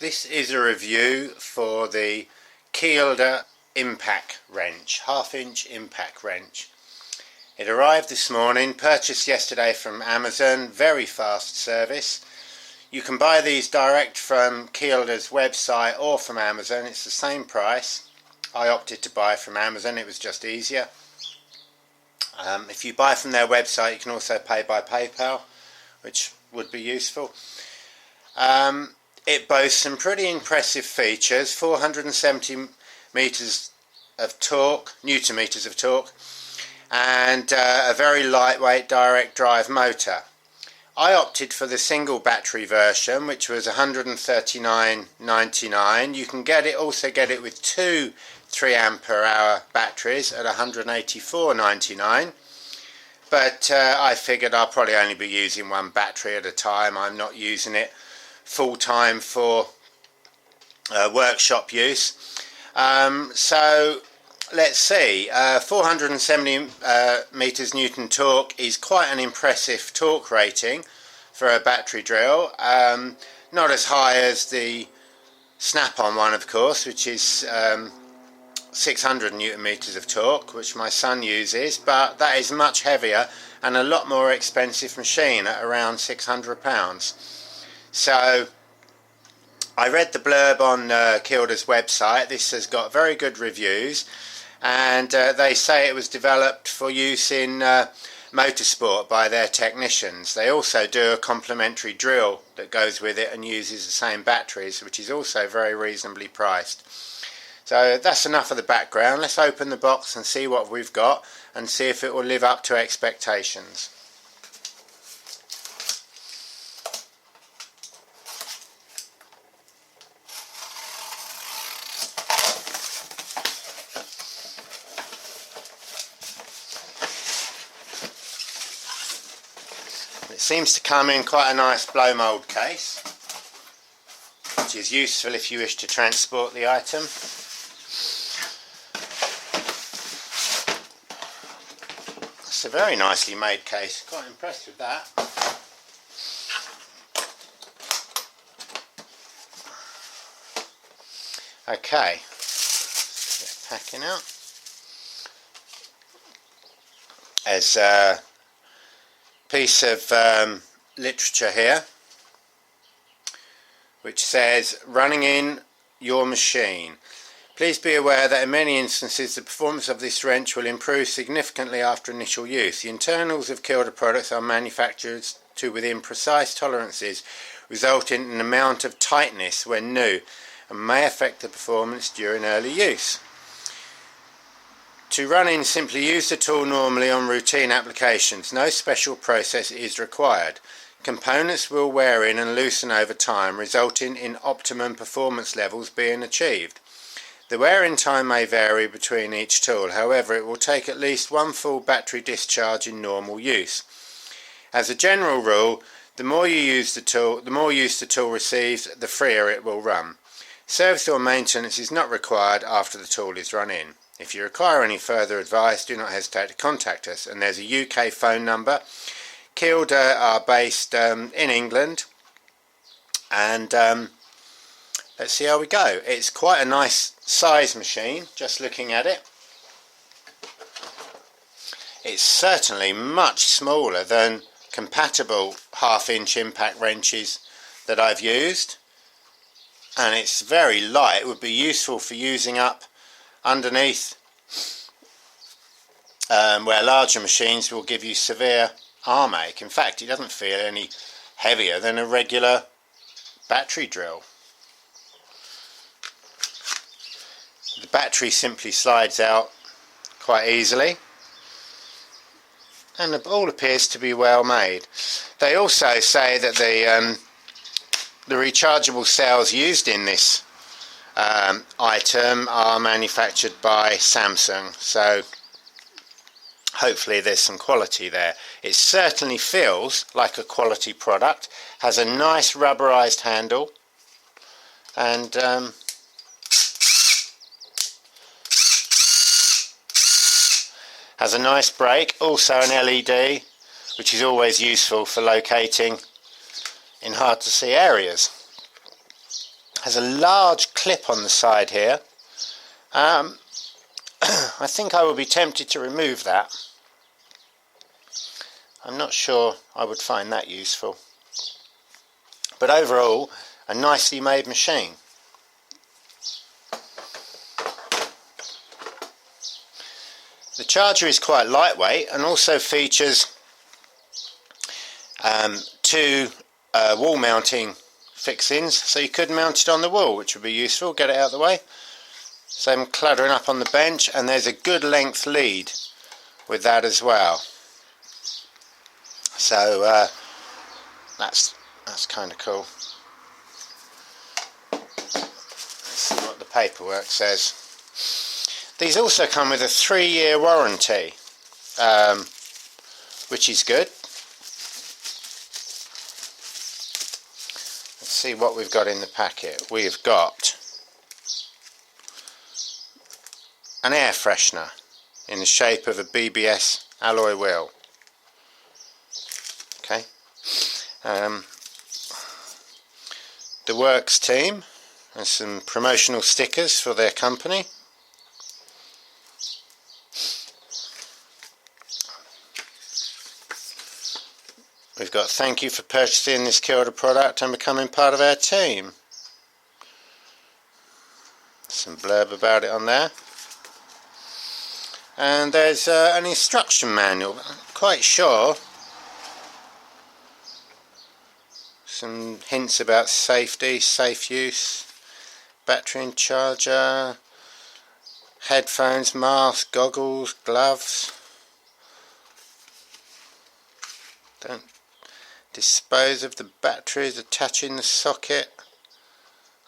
This is a review for the Kielder impact wrench, half-inch impact wrench. It arrived this morning, purchased yesterday from Amazon, very fast service. You can buy these direct from Kielder's website or from Amazon, it's the same price. I opted to buy from Amazon, it was just easier. If you buy from their website you can also pay by PayPal, which would be useful. It boasts some pretty impressive features, 470 meters of torque, newton meters of torque, and a very lightweight direct drive motor. I opted for the single battery version, which was $139.99. You can also get it with two 3 ampere hour batteries at $184.99. But I figured I'll probably only be using one battery at a time. I'm not using it full time for workshop use. So let's see, 470 meters Newton torque is quite an impressive torque rating for a battery drill. Not as high as the snap-on one, of course, which is 600 newton meters of torque, which my son uses, but that is much heavier and a lot more expensive machine at around £600. So I read the blurb on Kielder's website. This has got very good reviews, and they say it was developed for use in motorsport by their technicians. They also do a complementary drill that goes with it and uses the same batteries, which is also very reasonably priced. So that's enough of the background. Let's open the box and see what we've got and see if it will live up to expectations. It seems to come in quite a nice blow mould case, which is useful if you wish to transport the item. It's a very nicely made case, quite impressed with that. Okay, let's get packing out. There's a piece of literature here which says, running in your machine. Please be aware that in many instances the performance of this wrench will improve significantly after initial use. The internals of Kielder products are manufactured to within precise tolerances, resulting in an amount of tightness when new, and may affect the performance during early use. To run in, simply use the tool normally on routine applications. No special process is required. Components will wear in and loosen over time, resulting in optimum performance levels being achieved. The wear-in time may vary between each tool, however it will take at least one full battery discharge in normal use. As a general rule, the more use the tool receives, the freer it will run. Service or maintenance is not required after the tool is run in. If you require any further advice, do not hesitate to contact us, and there's a UK phone number. Kielder are based in England, and let's see how we go. It's quite a nice size machine, just looking at it. It's certainly much smaller than compatible half-inch impact wrenches that I've used, and it's very light. It would be useful for using up underneath where larger machines will give you severe arm ache. In fact, it doesn't feel any heavier than a regular battery drill. The battery simply slides out quite easily, and it all appears to be well made. They also say that the rechargeable cells used in this item are manufactured by Samsung, so hopefully there's some quality there. It certainly feels like a quality product, has a nice rubberized handle, and has a nice brake, also an LED, which is always useful for locating in hard to see areas. has a large clip on the side here. I think I would be tempted to remove that. I'm not sure I would find that useful. But overall, a nicely made machine. The charger is quite lightweight and also features two wall mounting fixings, so you could mount it on the wall, which would be useful. Get it out of the way. So I'm cluttering up on the bench, and there's a good length lead with that as well. So that's kind of cool. Let's see what the paperwork says. These also come with a 3-year warranty, which is good. Let's see what we've got in the packet. We've got an air freshener in the shape of a BBS alloy wheel. Okay. The Works team and some promotional stickers for their company. We've got thank you for purchasing this Kielder product and becoming part of our team. Some blurb about it on there. And there's an instruction manual. I'm quite sure. Some hints about safety, safe use, battery and charger, headphones, mask, goggles, gloves. Don't dispose of the batteries, attaching the socket.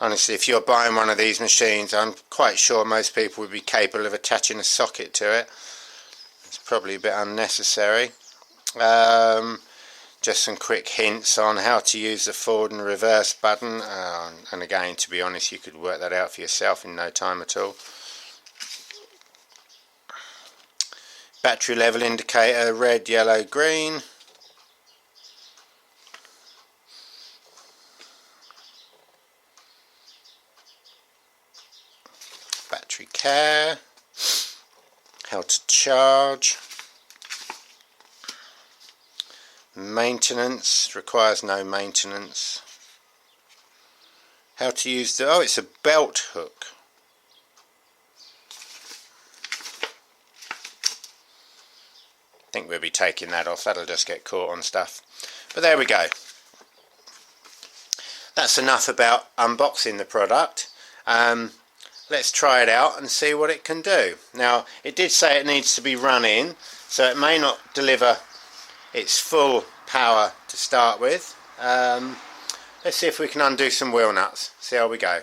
Honestly, if you're buying one of these machines, I'm quite sure most people would be capable of attaching a socket to it. It's probably a bit unnecessary. Just some quick hints on how to use the forward and reverse button, and again, to be honest, you could work that out for yourself in no time at all. Battery level indicator, red, yellow, green. Battery care, how to charge. Maintenance, requires no maintenance. How to use the, it's a belt hook. I think we'll be taking that off, that'll just get caught on stuff. But there we go. That's enough about unboxing the product. Let's try it out and see what it can do. Now, it did say it needs to be run in, so it may not deliver its full power to start with. Let's see if we can undo some wheel nuts, see how we go.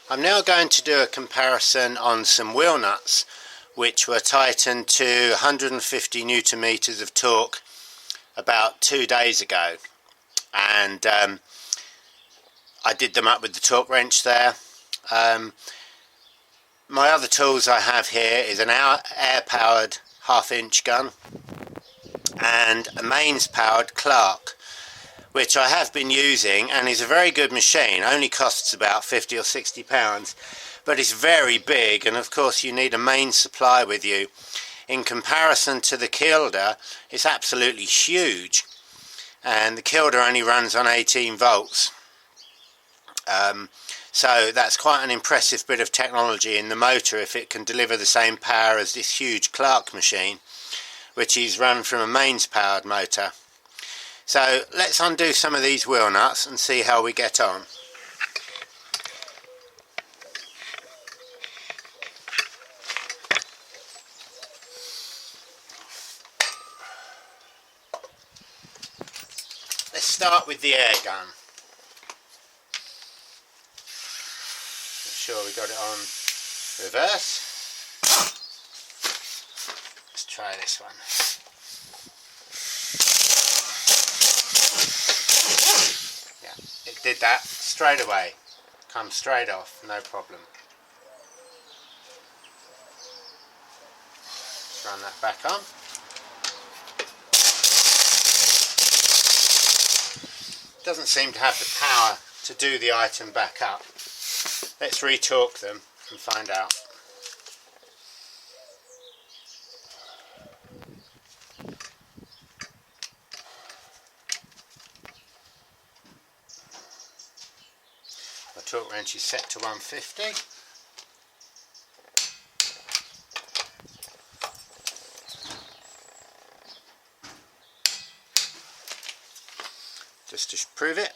I'm now going to do a comparison on some wheel nuts which were tightened to 150 Newton meters of torque about 2 days ago, and I did them up with the torque wrench there. My other tools I have here is an air-powered 1/2-inch gun and a mains-powered Clark, which I have been using and is a very good machine. Only costs about 50 or 60 pounds, but it's very big, and of course you need a main supply with you. In comparison to the Kielder, it's absolutely huge, and the Kielder only runs on 18 volts. So that's quite an impressive bit of technology in the motor if it can deliver the same power as this huge Clark machine, which is run from a mains powered motor. So let's undo some of these wheel nuts and see how we get on. Let's start with the Airgun. Make sure we got it on reverse. Let's try this one. Yeah, it did that straight away. Comes straight off, no problem. Let's run that back on. doesn't seem to have the power to do the item back up. Let's re-torque them and find out. My torque wrench is set to 150. Just to prove it.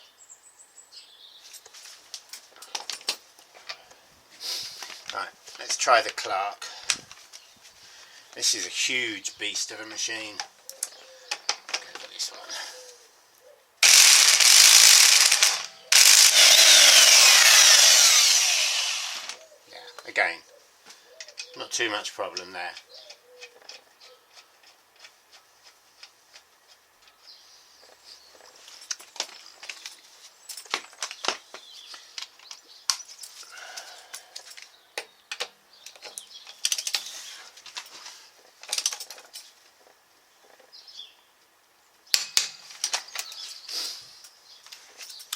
Right, let's try the Clark. This is a huge beast of a machine. Go for this one. Yeah, again, not too much problem there.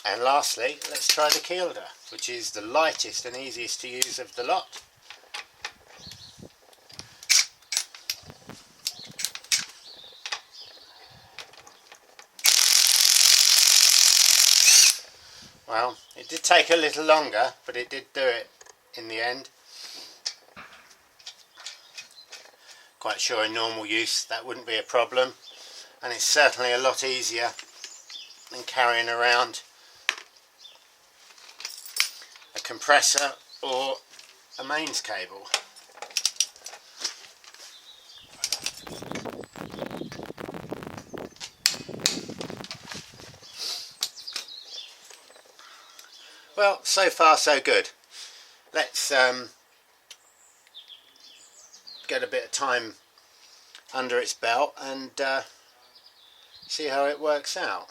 And lastly, let's try the Kielder, which is the lightest and easiest to use of the lot. Well, it did take a little longer, but it did do it in the end. Quite sure in normal use that wouldn't be a problem, and it's certainly a lot easier than carrying around a compressor or a mains cable. Well, so far so good. Let's get a bit of time under its belt and see how it works out.